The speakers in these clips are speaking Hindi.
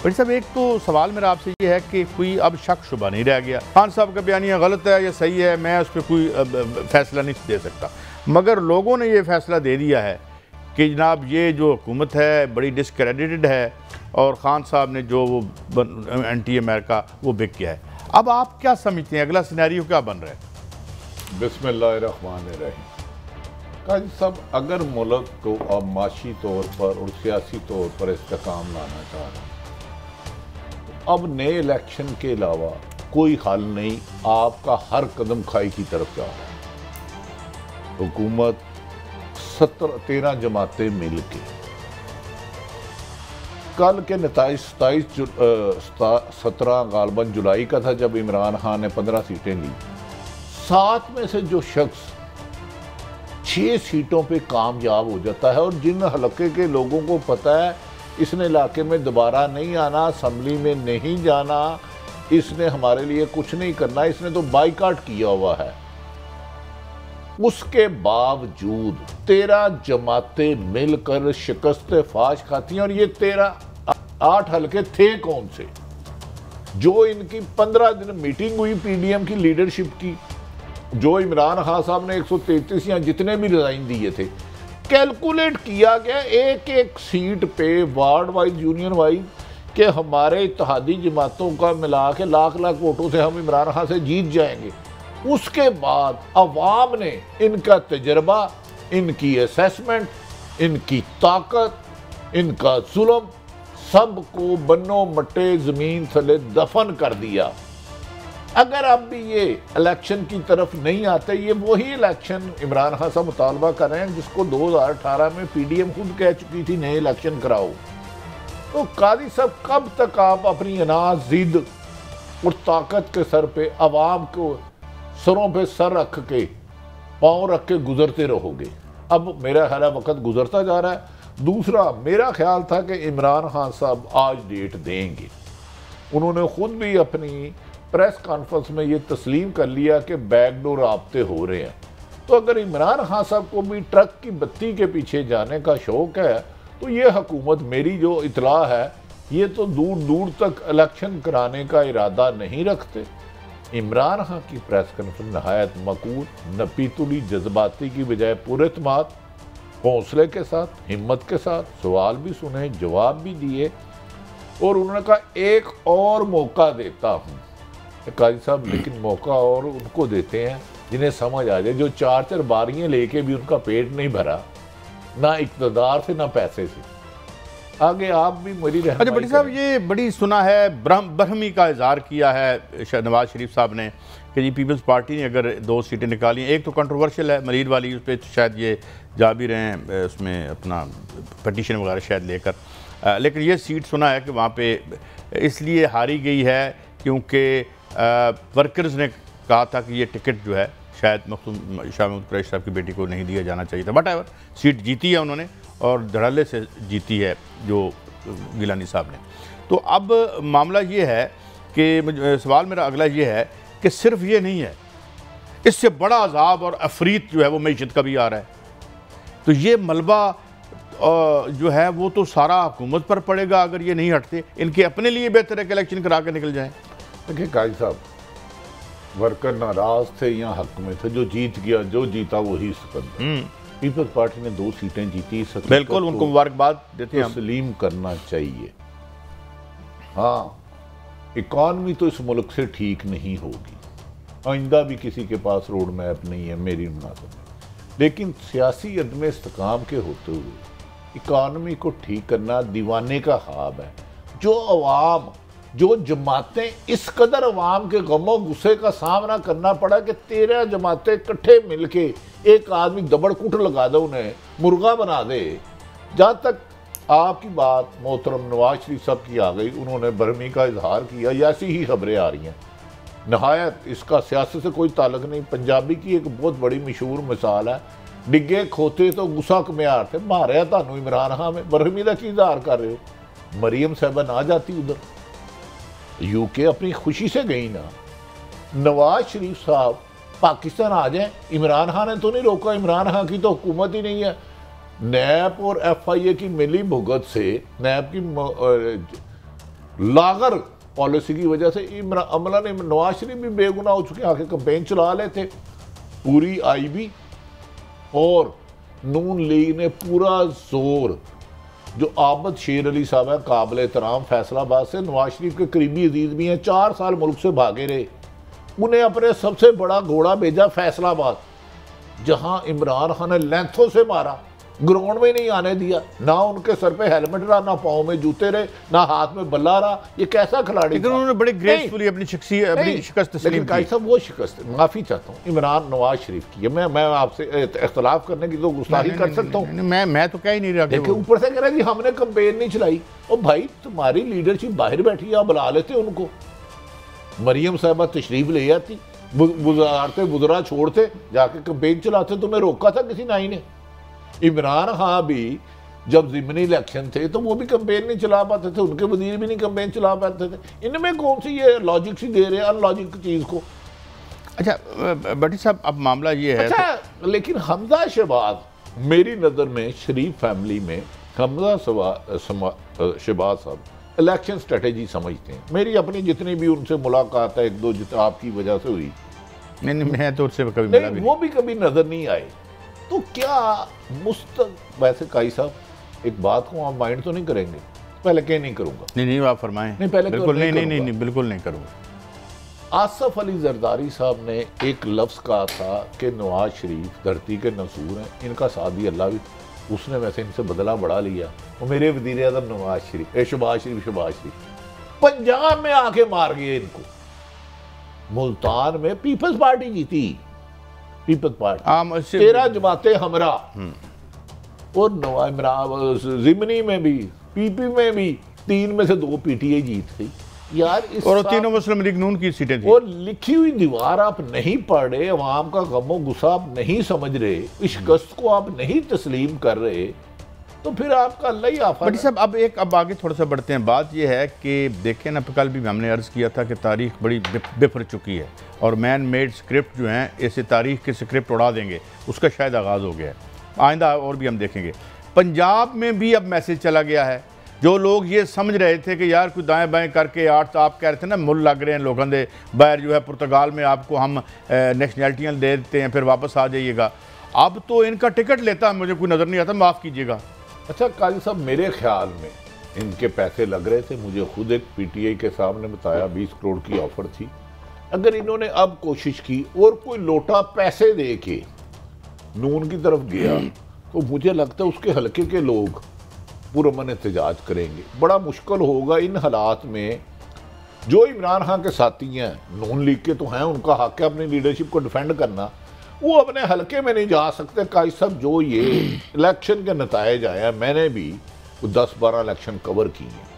भाई साहब, एक तो सवाल मेरा आपसे ये है कि कोई अब शक शुबा नहीं रह गया, खान साहब का बयानिया गलत है या सही है, मैं उस पर कोई फैसला नहीं दे सकता, मगर लोगों ने ये फैसला दे दिया है कि जनाब ये जो हुकूमत है बड़ी डिसक्रेडिटेड है और ख़ान साहब ने जो वो एंटी अमेरिका वो बिक गया है। अब आप क्या समझते हैं, अगला सिनेरियो क्या बन रहा है? बिस्मिल्लाहिर्रहमानिर्रहीम। काजी साहब, अगर मुल्क को अब माशी तौर पर और सियासी तौर पर इस्तेकाम लाना चाह रहे हैं, अब नए इलेक्शन के अलावा कोई हल नहीं। आपका हर कदम खाई की तरफ जा रहा है। हुकूमत 13 जमातें मिल के कल के नताइज 17 गालबन जुलाई का था जब इमरान खान ने 15 सीटें ली। 7 में से जो शख्स 6 सीटों पे कामयाब हो जाता है और जिन हलके के लोगों को पता है इसने इलाके में दोबारा नहीं आना, असम्बली में नहीं जाना, इसने हमारे लिए कुछ नहीं करना, इसने तो बाइकाट किया हुआ है, उसके बावजूद 13 जमातें मिलकर शिकस्त फाश खाती हैं। और ये 8 हलके थे कौन से? जो इनकी 15 दिन मीटिंग हुई पीडीएम की लीडरशिप की, जो इमरान खान साहब ने 133 या जितने भी रिजाइन दिए थे, कैलकुलेट किया गया एक एक सीट पे वार्ड वाइज, यूनियन वाइज, कि हमारे इत्तेहादी जमातों का मिला के लाख लाख वोटों से हम इमरान खान से जीत जाएंगे। उसके बाद अवाम ने इनका तजर्बा, इनकी असेसमेंट, इनकी ताकत, इनका जुल्म, सबको बन्नो मट्टे जमीन थले दफन कर दिया। अगर अब भी ये इलेक्शन की तरफ नहीं आते, ये वही इलेक्शन इमरान खान साहब मुतालबा कर रहे हैं जिसको 2018 में पीडीएम खुद कह चुकी थी नए इलेक्शन कराओ। तो काजी साहब, कब तक आप अपनी अनाज, जिद और ताकत के सर पे अवाम को सरों पे सर रख के, पाँव रख के गुजरते रहोगे? अब मेरा ख्याल वक्त गुजरता जा रहा है। दूसरा, मेरा ख्याल था कि इमरान खान साहब आज डेट देंगे। उन्होंने खुद भी अपनी प्रेस कॉन्फ्रेंस में ये तस्लीम कर लिया कि बैकडोर राब्ते हो रहे हैं। तो अगर इमरान खान साहब को भी ट्रक की बत्ती के पीछे जाने का शौक है, तो ये हुकूमत, मेरी जो इतला है, ये तो दूर दूर तक इलेक्शन कराने का इरादा नहीं रखते। इमरान खान की प्रेस कॉन्फ्रेंस नहायत मकूल, नपीतुली, जज्बाती की बजाय पुरएतमाद, हौसले के साथ, हिम्मत के साथ सवाल भी सुने, जवाब भी दिए, और उन्होंने कहा एक और मौका देता हूँ। काजी साहब, लेकिन मौका और उनको देते हैं जिन्हें समझ आ जाए, जो 4 बारियां लेके भी उनका पेट नहीं भरा, ना इक़्तिदार से ना पैसे से। आगे आप भी मेरी रहनुमाई। अच्छा बड़ी साहब, ये बड़ी सुना है, बरहमी का इजहार किया है नवाज शरीफ साहब ने कि जी पीपल्स पार्टी ने अगर 2 सीटें निकाली, एक तो कंट्रोवर्शियल है मरीर वाली, उस पर शायद ये जा भी रहे हैं उसमें अपना पटिशन वगैरह शायद लेकर, लेकिन ये सीट सुना है कि वहाँ पे इसलिए हारी गई है क्योंकि वर्कर्स ने कहा था कि ये टिकट जो है शायद शाह महमूद कुरैशी साहब की बेटी को नहीं दिया जाना चाहिए था। बट एवर सीट जीती है उन्होंने और धड़ल्ले से जीती है जो गिलानी साहब ने। तो अब मामला ये है कि सवाल मेरा अगला ये है कि सिर्फ ये नहीं है, इससे बड़ा अजाब और अफरीत जो है वो मईशत का भी आ रहा है। तो ये मलबा जो है वो तो सारा हुकूमत पर पड़ेगा अगर ये नहीं हटते। इनके अपने लिए बेहतर है कि इलेक्शन करा के निकल जाएँ। देखिए काजी साहब, वर्कर नाराज थे या हक में थे, जो जीत गया, जो जीता वही सिकंदर। पीपल्स पार्टी ने 2 सीटें जीती, बिल्कुल उनको मुबारकबाद देते हैं, तस्लीम करना चाहिए। हाँ, इकॉनमी तो इस मुल्क से ठीक नहीं होगी, आइंदा भी किसी के पास रोड मैप नहीं है मेरी मुनासिब में, लेकिन सियासी अदम इस्तेकाम के होते हुए इकॉनमी को ठीक करना दीवाने का ख्वाब है। जो अवाम, जो जमातें, इस कदर अवाम के गमों गुस्से का सामना करना पड़ा कि 13 जमातें इकट्ठे मिलके एक आदमी दबड़कुट लगा दे, उन्हें मुर्गा बना दे। जहाँ तक आपकी बात मोहतरम नवाज शरीफ साहब की आ गई, उन्होंने बरहमी का इजहार किया, या ऐसी ही खबरें आ रही हैं नहायत, इसका सियासत से कोई ताल्लुक नहीं। पंजाबी की एक बहुत बड़ी मशहूर मिसाल है, डिगे खोते तो गुस्सा कम्यार थे, मारिया थानू इमरान खान में, बरहमी का की इजहार कर रहे हो? मरीम साहबा ना जाती उधर, यूके अपनी खुशी से गई ना। नवाज शरीफ साहब पाकिस्तान आ जाए, इमरान खान ने तो नहीं रोका, इमरान खान की तो हुकूमत ही नहीं है। नैब और FIA की मिली भुगत से, नैब की लागर पॉलिसी की वजह से अमला ने नवाज शरीफ भी बेगुनाह हो चुके, आके कंपेन चला लेते। पूरी आईबी और नून लीग ने पूरा जोर, जो आबद शेर अली साहब है काबिल एहतराम फैसलाबाद से, नवाज शरीफ के करीबी अजीज भी हैं, 4 साल मुल्क से भागे रहे, उन्हें अपने सबसे बड़ा घोड़ा भेजा फैसलाबाद, जहां इमरान खान ने लेंथों से मारा, ग्राउंड में नहीं आने दिया, ना उनके सर पे हेलमेट रहा, ना पाँव में जूते रहे, ना हाथ में बल्ला रहा। ये कैसा खिलाड़ी था? उन्होंने बड़े ग्रेसफुली अपनी शिकस्त तस्लीम की। साहब वो शिकस्त, माफी चाहता हूँ इमरान नवाज शरीफ की, मैं आपसे इख्तलाफ करने की तो गुस्ताखी कर सकता हूँ, मैं तो कह ही नहीं रहा। देखिए ऊपर से कह रहा है जी हमने कंपेन नहीं चलाई। और भाई तुम्हारी लीडरशिप बाहर बैठी है, आप बुला लेते उनको, मरियम साहबा तशरीफ ले आती, गुजारते गुजरा छोड़ते, जाके कंपेन चलाते, तुम्हें रोका था किसी नाई ने? इमरान खान भी जब ज़िमनी इलेक्शन थे तो वो भी कंपेन नहीं चला पाते थे, उनके वजीर भी नहीं कंपेन चला पाते थे। इनमें कौन सी ये लॉजिक सी दे रहे हैं अनलॉजिक चीज़ को? अच्छा भट्टी साहब, अब मामला ये है। अच्छा तो... लेकिन हमजा शहबाज, मेरी नज़र में शरीफ फैमिली में हमजा शहबाज साहब इलेक्शन स्ट्रेटेजी समझते हैं। मेरी अपनी जितनी भी उनसे मुलाकात है, 1-2 जितना आपकी वजह से हुई, नहीं मैं तो उससे कभी मिला भी वो भी कभी नज़र नहीं आए। तो क्या वैसे काई साहब एक बात को आप माइंड तो नहीं करेंगे? पहले क्या नहीं करूंगा, नहीं आप फरमाएं। नहीं पहले बिल्कुल नहीं बिल्कुल नहीं करूंगा। आसफ अली जरदारी साहब ने एक लफ्ज़ कहा था कि नवाज शरीफ धरती के नसूर हैं, इनका सादी अल्लाह भी, उसने वैसे इनसे बदला बढ़ा लिया। वो मेरे वज़ीर आज़म नवाज शरीफ, शहबाज शरीफ पंजाब में आके मार गए इनको। मुल्तान में पीपल्स पार्टी जीती, पीपल्स पार्टी 13 जमाते हमरा, और ज़िमनी में भी, पीपी में भी 3 में से 2 पीटीआई जीत गई यार। और तीनों मुस्लिम लीग नून की सीटें थी। और लिखी हुई दीवार आप नहीं पढ़ रहे, अवाम का गमो गुस्सा आप नहीं समझ रहे, शिकस्त को आप नहीं तस्लीम कर रहे, तो फिर आपका अल्लाह ही आफत। बट साहब अब आगे थोड़ा सा बढ़ते हैं। बात यह है कि देखें ना, कल भी हमने अर्ज़ किया था कि तारीख बड़ी बिफर चुकी है और मैन मेड स्क्रिप्ट जो हैं ऐसे तारीख के स्क्रिप्ट उड़ा देंगे, उसका शायद आगाज़ हो गया है। आइंदा और भी हम देखेंगे। पंजाब में भी अब मैसेज चला गया है। जो लोग ये समझ रहे थे कि यार कोई दाएं बाएं करके तो आप कह रहे थे ना मुल लग रहे हैं लोगों दे बाहर, जो है पुर्तगाल में आपको हम नेशनैलिटियाँ दे देते हैं, फिर वापस आ जाइएगा। अब तो इनका टिकट लेता मुझे कोई नज़र नहीं आता, माफ़ कीजिएगा। अच्छा काजी साहब, मेरे ख्याल में इनके पैसे लग रहे थे, मुझे खुद एक पीटीआई के सामने बताया 20 करोड़ की ऑफर थी। अगर इन्होंने अब कोशिश की और कोई लोटा पैसे दे के नून की तरफ गया, तो मुझे लगता है उसके हलके के लोग पुरअमन एहतजाज करेंगे। बड़ा मुश्किल होगा इन हालात में। जो इमरान खान के साथी हैं, नून लीग के तो हैं, उनका हक है अपनी लीडरशिप को डिफेंड करना, वो अपने हलके में नहीं जा सकते। काई साहब, जो ये इलेक्शन के नतायज आए हैं, मैंने भी 10-12 इलेक्शन कवर किए हैं,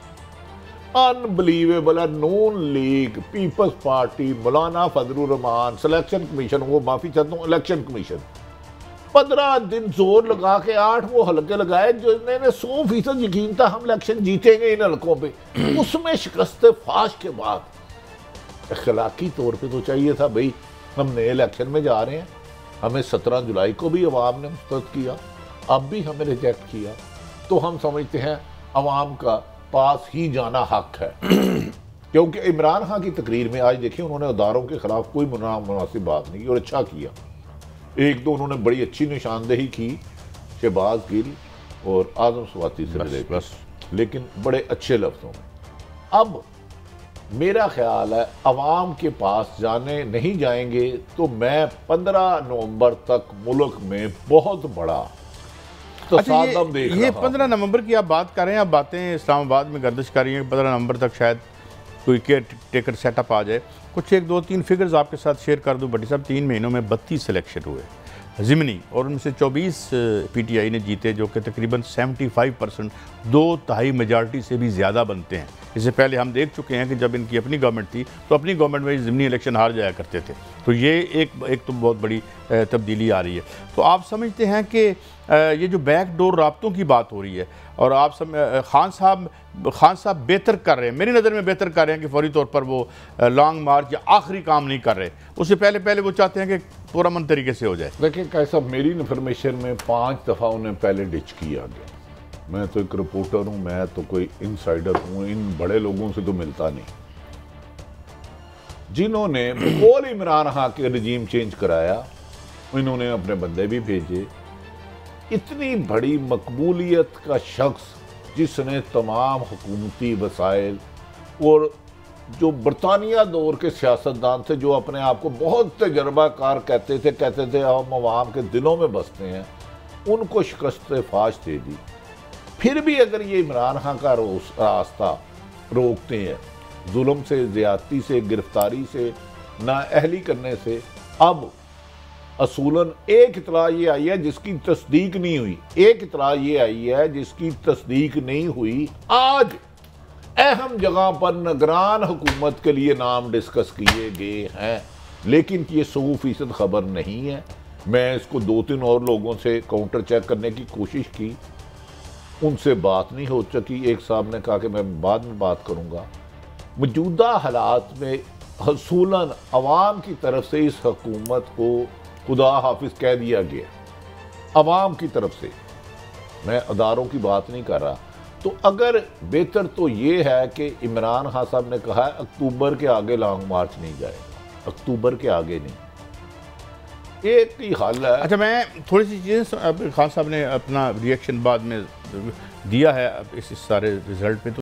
अनबिलीवेबल है। नून लीग, पीपल्स पार्टी, मौलाना फजलुर रहमान, सिलेक्शन कमीशन, वो माफी चाहता हूँ इलेक्शन कमीशन, 15 दिन जोर लगा के 8 वो हलके लगाए जो इन्होंने 100% यकीन था हम इलेक्शन जीतेंगे इन हलकों पे। उसमें शिकस्त फाश के बाद अखलाकी तौर पे तो चाहिए था भाई, हम नए इलेक्शन में जा रहे हैं, हमें 17 जुलाई को भी अवाम ने मुस्तरद किया, अब भी हमें रिजेक्ट किया, तो हम समझते हैं अवाम का पास ही जाना हक है। क्योंकि इमरान खान की तकरीर में आज देखिए उन्होंने अदारों के खिलाफ कोई मुनासिब बात नहीं की और अच्छा किया। 1-2 उन्होंने बड़ी अच्छी निशानदेही की शहबाज गिल और आजम स्वाति से मिले, लेकिन बड़े अच्छे लफ्ज़ों में। अब मेरा ख्याल है अवाम के पास जाने नहीं जाएंगे तो मैं 15 नवंबर तक मुल्क में बहुत बड़ा तसादम देख रहा हूं। ये 15 नवंबर की आप बात कर रहे हैं, आप बातें इस्लामाबाद में गर्दिश कर रही हैं, 15 नवंबर तक शायद कोई केयर टेकर सेटअप आ जाए। कुछ 1-2-3 फिगर्स आपके साथ शेयर कर दूं भट्टी साहब। 3 महीनों में 32 सिलेक्शन हुए ज़िमनी, और उनमें से 24 पीटीआई ने जीते, जो कि तकरीबन 75%, 2/3 मेजॉरिटी से भी ज़्यादा बनते हैं। इससे पहले हम देख चुके हैं कि जब इनकी अपनी गवर्नमेंट थी तो अपनी गवर्नमेंट में ज़िमनी इलेक्शन हार जाया करते थे। तो ये एक तो बहुत बड़ी तब्दीली आ रही है। तो आप समझते हैं कि ये जो बैकडोर राब्तों की बात हो रही है, और आप खान साहब बेहतर कर रहे हैं, मेरी नज़र में बेहतर कर रहे हैं कि फौरी तौर पर वो लॉन्ग मार्च या आखिरी काम नहीं कर रहे, उससे पहले वो चाहते हैं कि पुरअमन तरीके से हो जाए। देखिए कैसा, मेरी इन्फॉर्मेशन में 5 दफ़ा उन्हें पहले डिच किया गया, मैं तो एक रिपोर्टर हूं, मैं तो कोई इनसाइडर हूं, इन बड़े लोगों से तो मिलता नहीं, जिन्होंने बिल्कुल इमरान खान के रजीम चेंज कराया, इन्होंने अपने बंदे भी भेजे। इतनी बड़ी मकबूलियत का शख्स जिसने तमाम हुकूमती वसाइल और जो बरतानिया दौर के सियासतदान थे, जो अपने आप को बहुत तजर्बाकार कहते थे हम अवाम के दिलों में बसते हैं, उनको शिकस्त फाश दे दी। फिर भी अगर ये इमरान खान का रास्ता रोकते हैं, जुल्म से, ज़्यादती से, गिरफ्तारी से, नाअहली करने से, अब असूलन एक इतला ये आई है जिसकी तस्दीक नहीं हुई, एक इतला ये आई है जिसकी तस्दीक नहीं हुई, आज अहम जगह पर निगरान हुकूमत के लिए नाम डिस्कस किए गए हैं, लेकिन ये 100% खबर नहीं है। मैं इसको 2-3 और लोगों से काउंटर चेक करने की कोशिश की, उनसे बात नहीं हो सकी। एक साहब ने कहा कि मैं बाद में बात करूंगा। मौजूदा हालात में हसूलन अवाम की तरफ से इस हुकूमत को खुदा हाफिज कह दिया गया, अवाम की तरफ से, मैं अदारों की बात नहीं कर रहा। तो अगर बेहतर तो ये है कि इमरान खान साहब ने कहा है अक्टूबर के आगे लॉन्ग मार्च नहीं जाएगा, अक्टूबर के आगे नहीं, एक ही हल है। अच्छा, मैं थोड़ी सी चीज़ें, खान साहब ने अपना रिएक्शन बाद में दिया है इस सारे रिजल्ट पे, तो